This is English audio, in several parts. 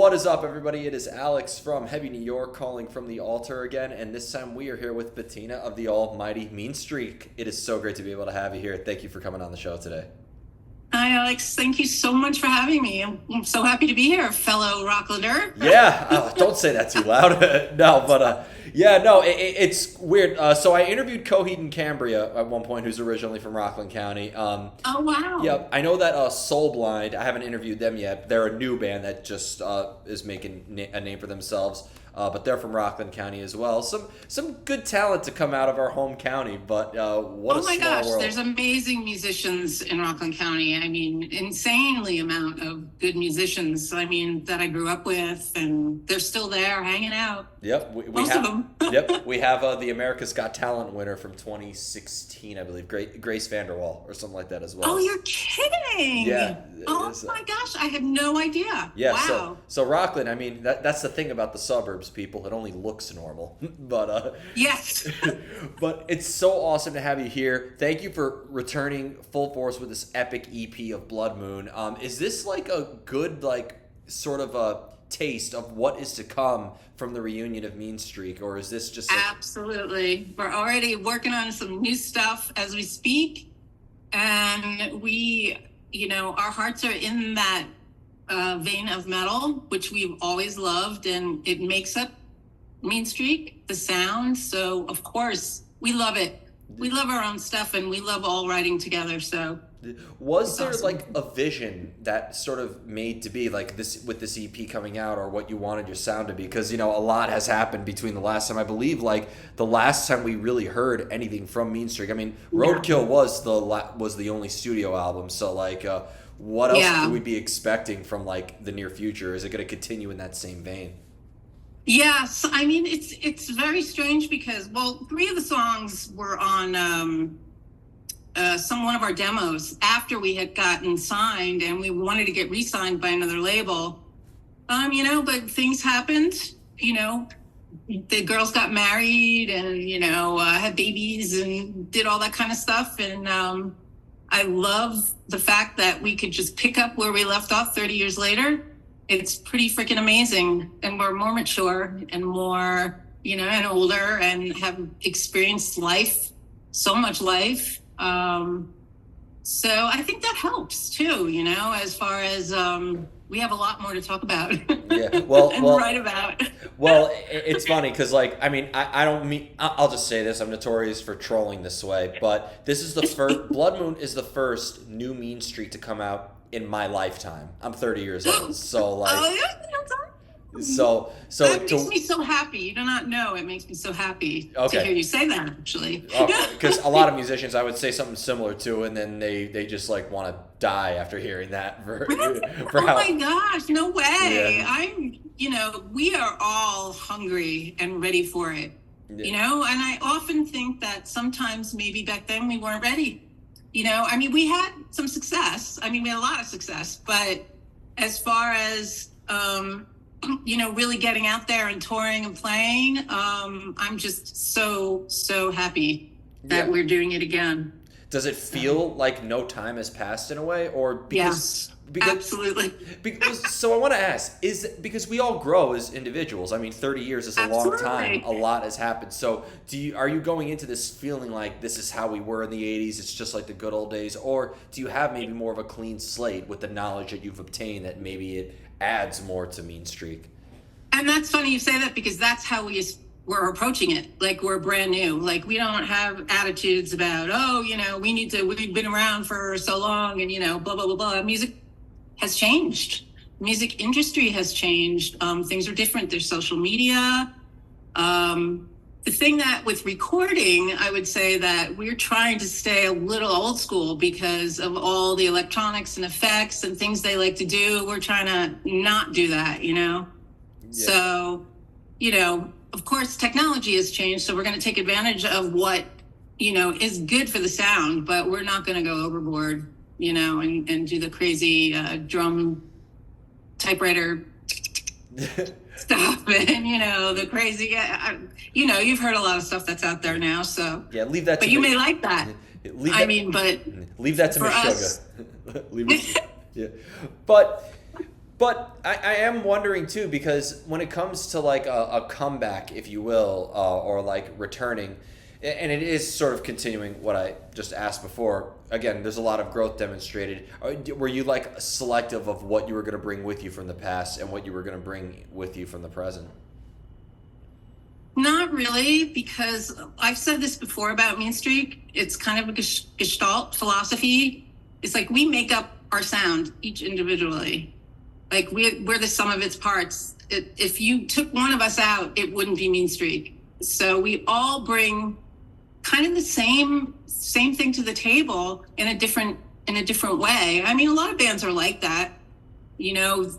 What is up, everybody? It is Alex from Heavy New York calling from the Alto again, and this time we are here with Bettina of the almighty Meanstreak. It is so great to be able to have you here. Thank you for coming on the show today. Hi, Alex. Thank you so much for having me. I'm so happy to be here, fellow Rocklander. Yeah, don't say that too loud. It's weird. So I interviewed Coheed and Cambria at one point, who's originally from Rockland County. Oh, wow. Yeah, I know that Soul Blind, I haven't interviewed them yet. They're a new band that just is making a name for themselves. But they're from Rockland County as well. Some good talent to come out of our home county, but what a small world. Oh my gosh, there's amazing musicians in Rockland County. I mean, insanely amount of good musicians, that I grew up with, and they're still there hanging out. Yep, Most of them. Yep, we have the America's Got Talent winner from 2016, I believe, Grace Vanderwall or something like that as well. Oh, you're kidding! Yeah. Oh my gosh, I had no idea. Yeah, wow. So Rockland, that's the thing about the suburbs, people. It only looks normal, but Yes. but it's so awesome to have you here. Thank you for returning full force with this epic EP of Blood Moon. Is this like a good sort of a taste of what is to come from the reunion of Meanstreak, or is this just Absolutely. We're already working on some new stuff as we speak, and our hearts are in that vein of metal, which we've always loved, and it makes up Meanstreak, the sound. So of course we love it. We love our own stuff, and we love all writing together. So was there awesome. a vision that sort of made to be like this with this EP coming out, or what you wanted your sound to be? Because a lot has happened between the last time. I believe the last time we really heard anything from Meanstreak. Roadkill was the only studio album. So what else could we be expecting from the near future? Is it going to continue in that same vein? Yes, it's very strange because three of the songs were on one of our demos after we had gotten signed, and we wanted to get re-signed by another label. But things happened. The girls got married and had babies and did all that kind of stuff, and I love the fact that we could just pick up where we left off 30 years later. It's pretty freaking amazing. And we're more mature and more, and older, and have experienced life, so much life. So I think that helps too, as far as we have a lot more to talk about. Yeah, well, and write about. Well, it's funny because, I don't mean. I'll just say this. I'm notorious for trolling this way, but this is the first. Blood Moon is the first new Meanstreak to come out in my lifetime. I'm 30 years old, so So that makes me so happy. You do not know. It makes me so happy to hear you say that, actually. Because a lot of musicians, I would say something similar to, and then they just want to die after hearing that. My gosh, no way! Yeah. We are all hungry and ready for it. Yeah. And I often think that sometimes maybe back then we weren't ready. We had some success. We had a lot of success, but as far as really getting out there and touring and playing, I'm just so happy that we're doing it again. Does it feel like no time has passed in a way, or because absolutely. So I want to ask, is it because we all grow as individuals? 30 years is a long time. A lot has happened. So are you going into this feeling like this is how we were in the 80s? It's just like the good old days, or do you have maybe more of a clean slate with the knowledge that you've obtained that maybe it adds more to Meanstreak? And that's funny you say that, because that's how we're approaching it. We're brand new. We don't have attitudes about, we've been around for so long and, blah, blah, blah, blah. Music has changed. Music industry has changed. Things are different. There's social media. The thing that with recording, I would say that we're trying to stay a little old school because of all the electronics and effects and things they like to do. We're trying to not do that, Yeah. So, of course, technology has changed. So we're going to take advantage of what, is good for the sound, but we're not going to go overboard, and do the crazy drum typewriter stuff and, the crazy, you've heard a lot of stuff that's out there now. So leave that to But you may like that. Leave that to Miss Sugar. Yeah. But But I am wondering too, because when it comes to like a comeback, if you will, or like returning, and it is sort of continuing what I just asked before. Again, there's a lot of growth demonstrated. Were you like selective of what you were going to bring with you from the past and what you were going to bring with you from the present? Not really, because I've said this before about Meanstreak. It's kind of a gestalt philosophy. It's like we make up our sound each individually. Like we're the sum of its parts. If you took one of us out, it wouldn't be Meanstreak. So we all bring kind of the same thing to the table in a different way. I mean, a lot of bands are like that. You know,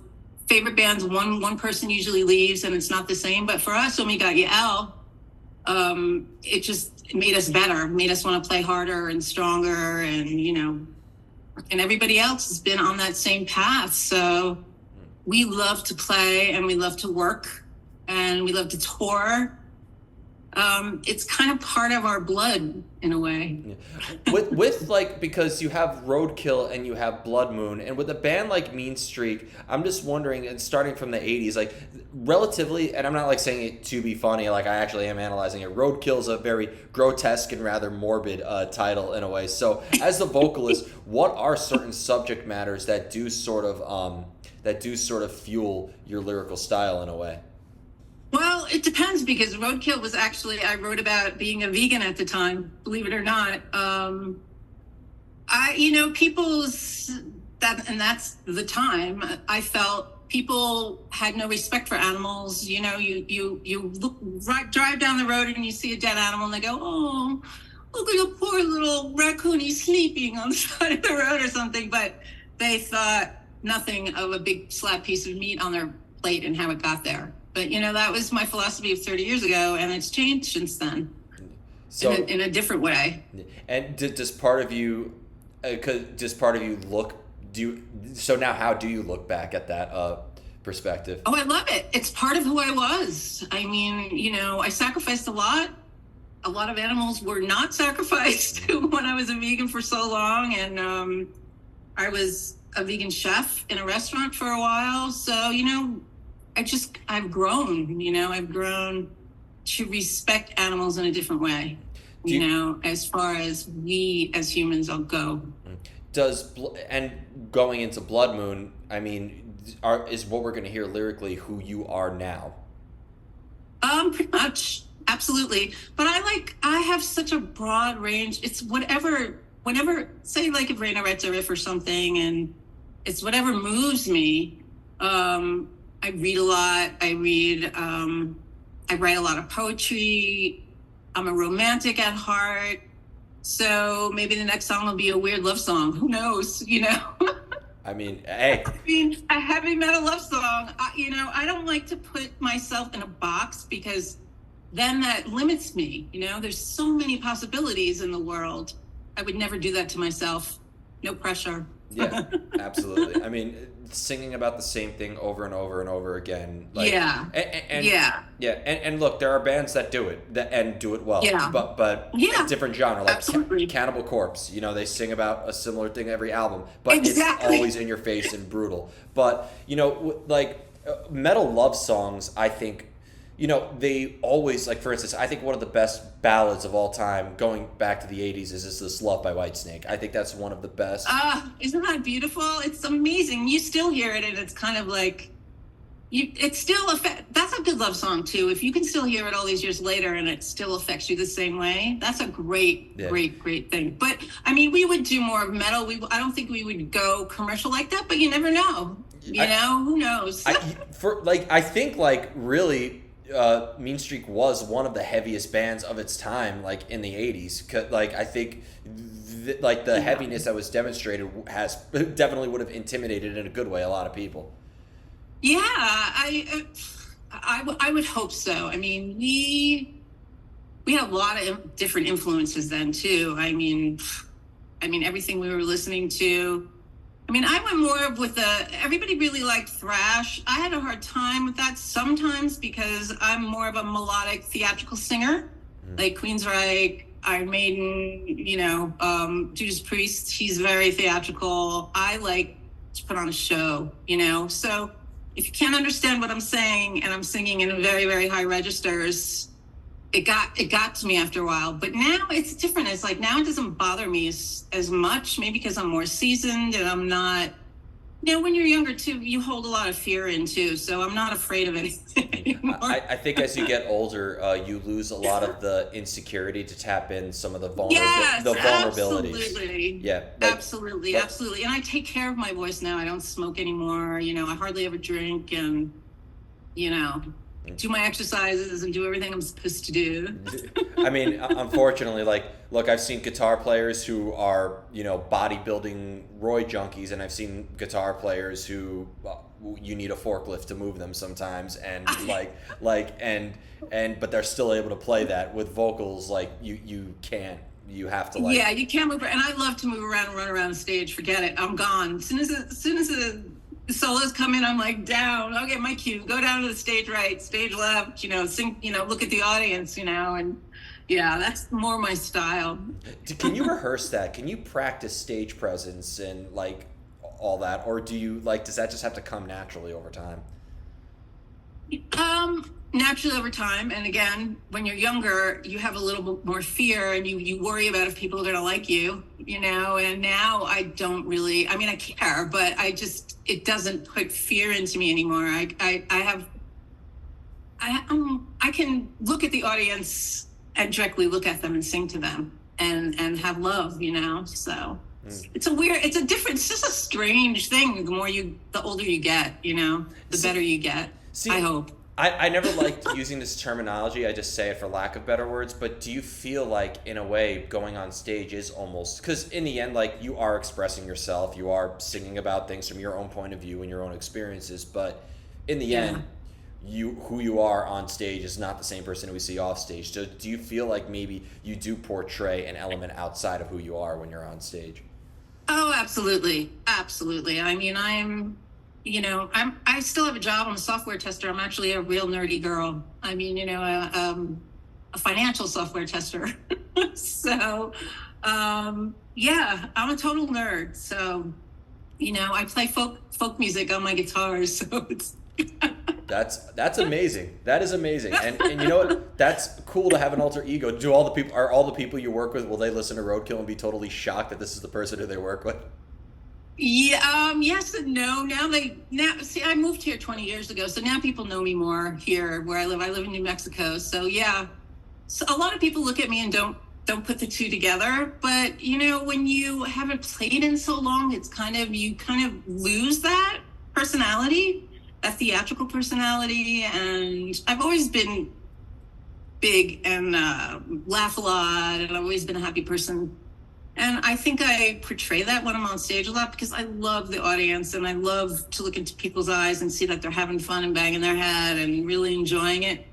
favorite bands, one person usually leaves and it's not the same. But for us, when we got Yael, it just made us better, made us want to play harder and stronger, and and everybody else has been on that same path. So we love to play and we love to work and we love to tour. It's kind of part of our blood in a way. With like, because you have Roadkill and you have Blood Moon, and with a band like Meanstreak, I'm just wondering, and starting from the 80s, like relatively, and I'm not like saying it to be funny, like I actually am analyzing it. Roadkill is a very grotesque and rather morbid title in a way. So as the vocalist, what are certain subject matters that do sort of fuel your lyrical style in a way? Well, it depends, because Roadkill was actually, I wrote about being a vegan at the time, believe it or not. That's the time. I felt people had no respect for animals. You know, you drive down the road and you see a dead animal and they go, oh, look at the poor little raccoon, he's sleeping on the side of the road or something. But they thought nothing of a big slab piece of meat on their plate and how it got there. But, that was my philosophy of 30 years ago, and it's changed since then. So, in a different way. And does part of you, so now how do you look back at that perspective? Oh, I love it. It's part of who I was. I mean, I sacrificed a lot. A lot of animals were not sacrificed when I was a vegan for so long. And I was a vegan chef in a restaurant for a while. So, I've grown, I've grown to respect animals in a different way, as far as we as humans all go. And going into Blood Moon, I mean, is what we're going to hear lyrically who you are now? Pretty much. Absolutely. But I have such a broad range. It's whenever, say like if Raina writes a riff or something, and it's whatever moves me. I read a lot. I write a lot of poetry. I'm a romantic at heart. So maybe the next song will be a weird love song. Who knows, I mean, hey. A heavy metal love song. I don't like to put myself in a box, because then that limits me. There's so many possibilities in the world. I would never do that to myself. No pressure. Yeah, absolutely. I mean, singing about the same thing over and over and over again. Like, yeah. And look, there are bands that do it and do it well. Yeah. But yeah, a different genre, like Cannibal Corpse. They sing about a similar thing every album, but exactly. It's always in your face and brutal. But metal love songs, I think. They always, like, for instance, I think one of the best ballads of all time, going back to the 80s, is This Love by Whitesnake. I think that's one of the best. Isn't that beautiful? It's amazing. You still hear it, and it's kind of like, it's still, that's a good love song, too. If you can still hear it all these years later and it still affects you the same way, that's a great thing. But, I mean, we would do more of metal. I don't think we would go commercial like that, but you never know. Who knows? I think, really... Meanstreak was one of the heaviest bands of its time, like in the 80s. Like, I think the heaviness that was demonstrated has definitely would have intimidated in a good way a lot of people. Yeah, I would hope so. I mean, we had a lot of different influences then too. I mean everything we were listening to. I mean, I went more with everybody really liked thrash. I had a hard time with that sometimes, because I'm more of a melodic theatrical singer, like Queensryche, Iron Maiden, Judas Priest. He's very theatrical. I like to put on a show, you know? So if you can't understand what I'm saying and I'm singing in very, very high registers, it got to me after a while. But now it's different. It's like now it doesn't bother me as much, maybe because I'm more seasoned and I'm not, you know, when you're younger too, you hold a lot of fear in too. So I'm not afraid of anything anymore. I think as you get older, you lose a lot of the insecurity to tap in some of the Yes, vulnerabilities. absolutely. Yeah, Absolutely. And I take care of my voice now. I don't smoke anymore. You know, I hardly ever drink, and, you know, do my exercises and do everything I'm supposed to do. I mean, unfortunately, like, look, I've seen guitar players who are, you know, bodybuilding Roy junkies, and I've seen guitar players who you need a forklift to move them sometimes, and but they're still able to play that. With vocals, like you can't. You have to, like, Yeah, you can't move. And I love to move around and run around the stage. Forget it. I'm gone. As soon as the solos come in, I'm like, down. I'll get my cue. Go down to the stage right, stage left, you know, sing, you know, look at the audience, you know, and yeah, that's more my style. Can you rehearse that? Can you practice stage presence and, like, all that? Or do you, like, does that just have to come naturally over time? Naturally over time. And again, when you're younger, you have a little bit more fear, and you worry about if people are going to like you, you know, and now I don't really, I mean, I care, but it doesn't put fear into me anymore. I can look at the audience and directly look at them and sing to them and have love, you know, so it's just a strange thing. The older you get, you know, the better you get. I hope. I never liked using this terminology. I just say it for lack of better words. But do you feel like, in a way, going on stage is almost... Because in the end, like, you are expressing yourself. You are singing about things from your own point of view and your own experiences. But in the end, who you are on stage is not the same person who we see off stage. So do you feel like maybe you do portray an element outside of who you are when you're on stage? Oh, absolutely. Absolutely. I mean, you know, I still have a job. I'm a software tester. I'm actually a real nerdy girl. I mean, you know, a financial software tester. So, yeah, I'm a total nerd. So, you know, I play folk music on my guitar. So it's That's amazing. That is amazing. And you know what? That's cool to have an alter ego. Are all the people you work with, will they listen to Roadkill and be totally shocked that this is the person who they work with? Yeah, yes and no. See, I moved here 20 years ago, so now people know me more here where I live. I live in New Mexico, so yeah. So a lot of people look at me and don't put the two together. But you know, when you haven't played in so long, you kind of lose that personality, that theatrical personality. And I've always been big and laugh a lot, and I've always been a happy person. And I think I portray that when I'm on stage a lot because I love the audience and I love to look into people's eyes and see that they're having fun and banging their head and really enjoying it.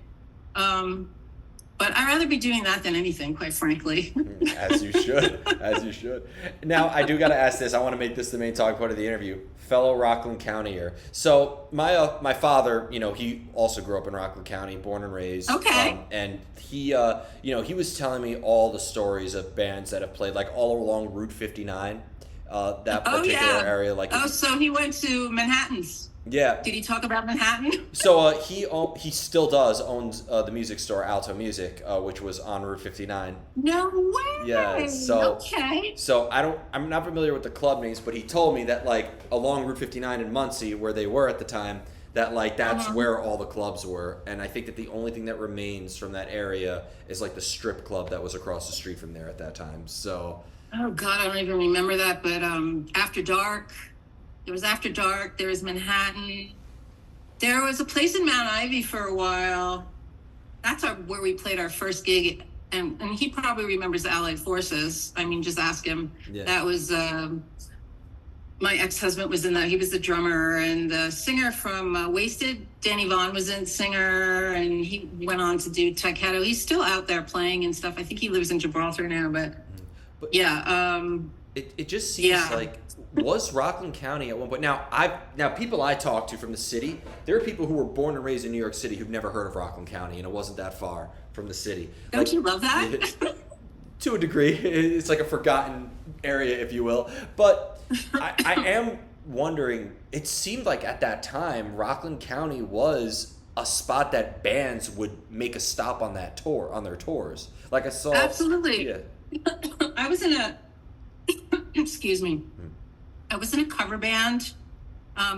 But I'd rather be doing that than anything, quite frankly. As you should. Now, I do got to ask this. I want to make this the main talk point of the interview. Fellow Rockland County-er. So my father, you know, he also grew up in Rockland County, born and raised. Okay. And he, you know, he was telling me all the stories of bands that have played, like, all along Route 59, that particular area. Like, so he went to Manhattan's. Yeah. Did he talk about Manhattan? So he still owns the music store Alto Music, which was on Route 59. No way. Yeah. So okay. So I'm not familiar with the club names, but he told me that, like, along Route 59 in Muncie, where they were at the time, that, like, that's where all the clubs were. And I think that the only thing that remains from that area is, like, the strip club that was across the street from there at that time. So. Oh God, I don't even remember that. But After Dark. There was After Dark. There was Manhattan. There was a place in Mount Ivy for a while. That's where we played our first gig. And he probably remembers the Allied Forces. I mean, just ask him. Yeah. That was, my ex-husband was in that. He was the drummer. And the singer from Wasted, Danny Vaughn, was in singer. And he went on to do Tyketto. He's still out there playing and stuff. I think he lives in Gibraltar now. But yeah. It just seems like... Was Rockland County at one point? Now people I talk to from the city, there are people who were born and raised in New York City who've never heard of Rockland County, and it wasn't that far from the city. Don't you love that? To a degree, it's like a forgotten area, if you will. But I am wondering, it seemed like at that time, Rockland County was a spot that bands would make a stop on that tour, on their tours. Like I saw, Absolutely. yeah. I was in a, excuse me, I was in a cover band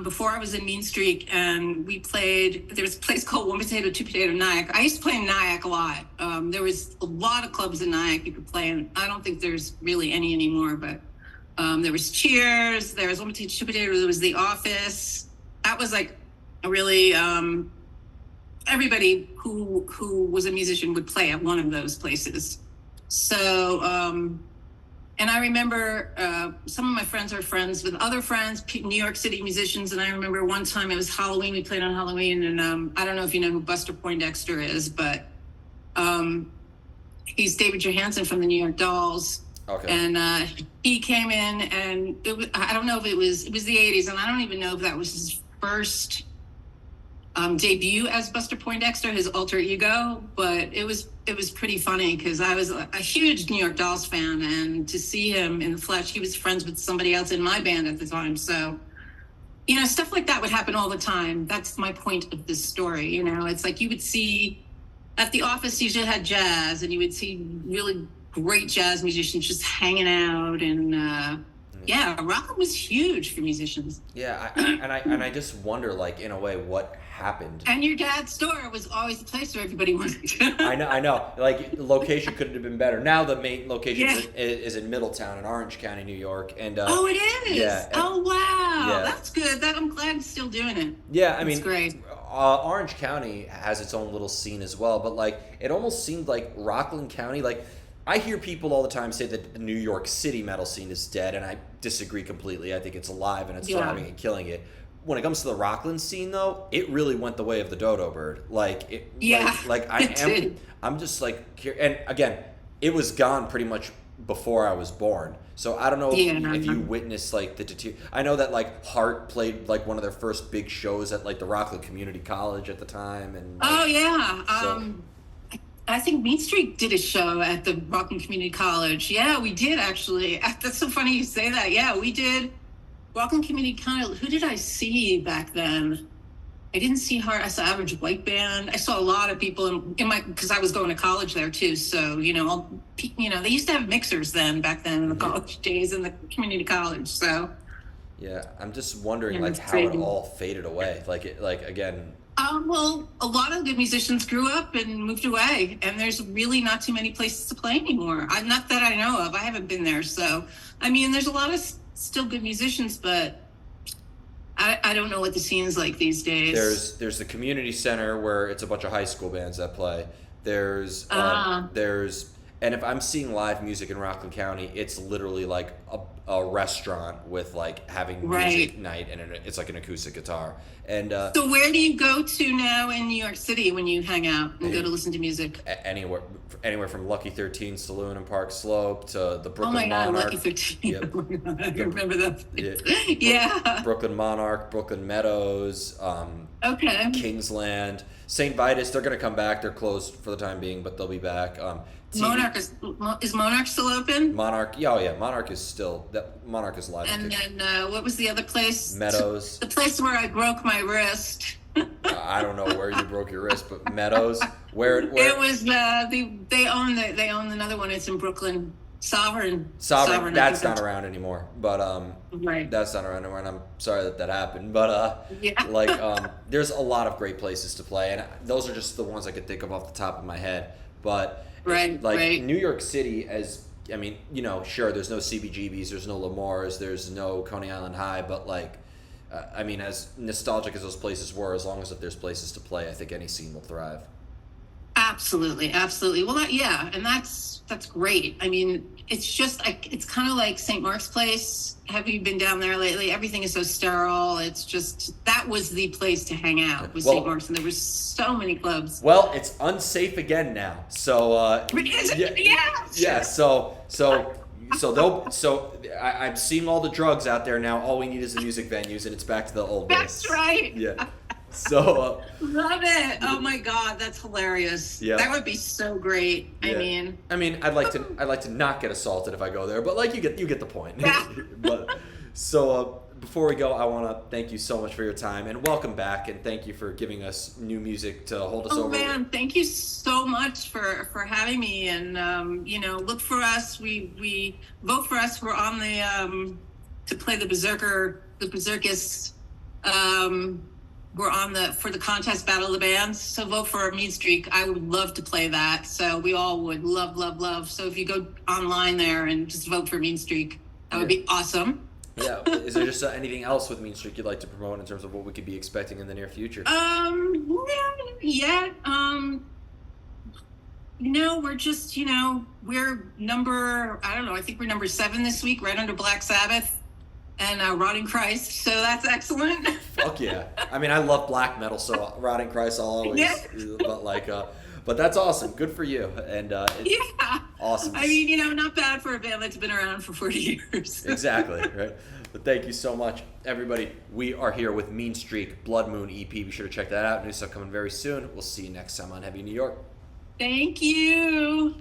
before I was in Meanstreak, and we played, there was a place called One Potato, Two Potato, Nyack. I used to play in Nyack a lot. There was a lot of clubs in Nyack you could play in. I don't think there's really any anymore, but there was Cheers, there was One Potato, Two Potato, there was The Office. That was like a really, everybody who was a musician would play at one of those places. So, and I remember some of my friends are friends with other friends, New York City musicians. And I remember one time it was Halloween. We played on Halloween. And I don't know if you know who Buster Poindexter is, but he's David Johansen from the New York Dolls. Okay. And he came in, and I don't know if it was the 80s. And I don't even know if that was his first debut as Buster Poindexter, his alter ego, but it was pretty funny because I was a huge New York Dolls fan, and to see him in the flesh, he was friends with somebody else in my band at the time. So, stuff like that would happen all the time. That's my point of this story. It's like you would see at the Office, usually had jazz, and you would see really great jazz musicians just hanging out, and yeah, Rockland was huge for musicians. Yeah, I just wonder, like, in a way, what happened. And your dad's store was always the place where everybody wanted to. I know. Like, the location couldn't have been better. Now the main location is in Middletown in Orange County, New York. And oh, it is? Yeah. Oh, wow. Yeah. That's good. I'm glad it's still doing it. Yeah, I mean, that's great. Orange County has its own little scene as well, but, like, it almost seemed like Rockland County, like, I hear people all the time say that the New York City metal scene is dead, and I disagree completely. I think it's alive and it's thriving and killing it. When it comes to the Rockland scene, though, it really went the way of the dodo bird. Like, it, like I'm just like, and again, it was gone pretty much before I was born. So I don't know if you witnessed like the I know that like Heart played like one of their first big shows at like the Rockland Community College at the time, and like, I think Meanstreak did a show at the Rockland Community College. Yeah, we did actually. That's so funny you say that. Yeah, we did. Rockland Community College. Who did I see back then? I didn't see Heart. I saw Average White Band. I saw a lot of people in my, because I was going to college there too. So they used to have mixers back then in the college days in the community college. So yeah, I'm just wondering like how it all faded away. Again. Well, a lot of good musicians grew up and moved away, and there's really not too many places to play anymore. Not that I know of. I haven't been there. So, I mean, there's a lot of still good musicians, but I don't know what the scene's like these days. There's the community center where it's a bunch of high school bands that play. There's and if I'm seeing live music in Rockland County, it's literally like a restaurant with like having music night, and it's like an acoustic guitar. And so where do you go to now in New York City when you hang out and go to listen to music? Anywhere from Lucky 13 Saloon and Park Slope to the Brooklyn Monarch. Oh my God, Lucky 13. Yep. Oh my God, I remember that. Yeah. Brooklyn Monarch, Brooklyn Meadows, Kingsland, St. Vitus. They're going to come back. They're closed for the time being, but they'll be back. Monarch is Monarch still open? Monarch, Monarch is live. And then what was the other place? Meadows. The place where I broke my wrist. I don't know where you broke your wrist, but Meadows. Where? It was they own another one. It's in Brooklyn. Sovereign. That's not around anymore. But that's not around anymore, and I'm sorry that happened. But there's a lot of great places to play, and those are just the ones I could think of off the top of my head. But New York City, sure, there's no CBGBs, there's no Lamars, there's no Coney Island High, but as nostalgic as those places were, as long as if there's places to play, I think any scene will thrive. Absolutely. Well, and that's great. I mean, it's just it's kind of like St. Mark's Place. Have you been down there lately? Everything is so sterile. It's just, that was the place to hang out, was St. Mark's, and there were so many clubs. Well, it's unsafe again now. So I'm seeing all the drugs out there now. All we need is the music venues, and it's back to the old days. That's right. Yeah. So love it. Oh my God, that's hilarious. Yeah. That would be so great. Yeah. I'd like to not get assaulted if I go there, but like you get the point. Yeah. But before we go, I want to thank you so much for your time and welcome back, and thank you for giving us new music to hold us over. Oh man, thank you so much for having me. And look for us. We vote for us. We're on the to play the Berserkus. We're on for the contest Battle of the Bands. So vote for Meanstreak. I would love to play that. So we all would love. So if you go online there and just vote for Meanstreak, that would be awesome. Yeah. Is there just anything else with Meanstreak you'd like to promote in terms of what we could be expecting in the near future? Yeah. We're just, we're number, I don't know, I think we're number 7 this week, right under Black Sabbath and Rotting Christ. So that's excellent. Fuck yeah. I mean, I love black metal, so Rotting Christ I'll always, but that's awesome. Good for you. And it's awesome. I mean, not bad for a band that's been around for 40 years. Exactly, right? But thank you so much. Everybody, we are here with Meanstreak, Blood Moon EP. Be sure to check that out. New stuff coming very soon. We'll see you next time on Heavy New York. Thank you.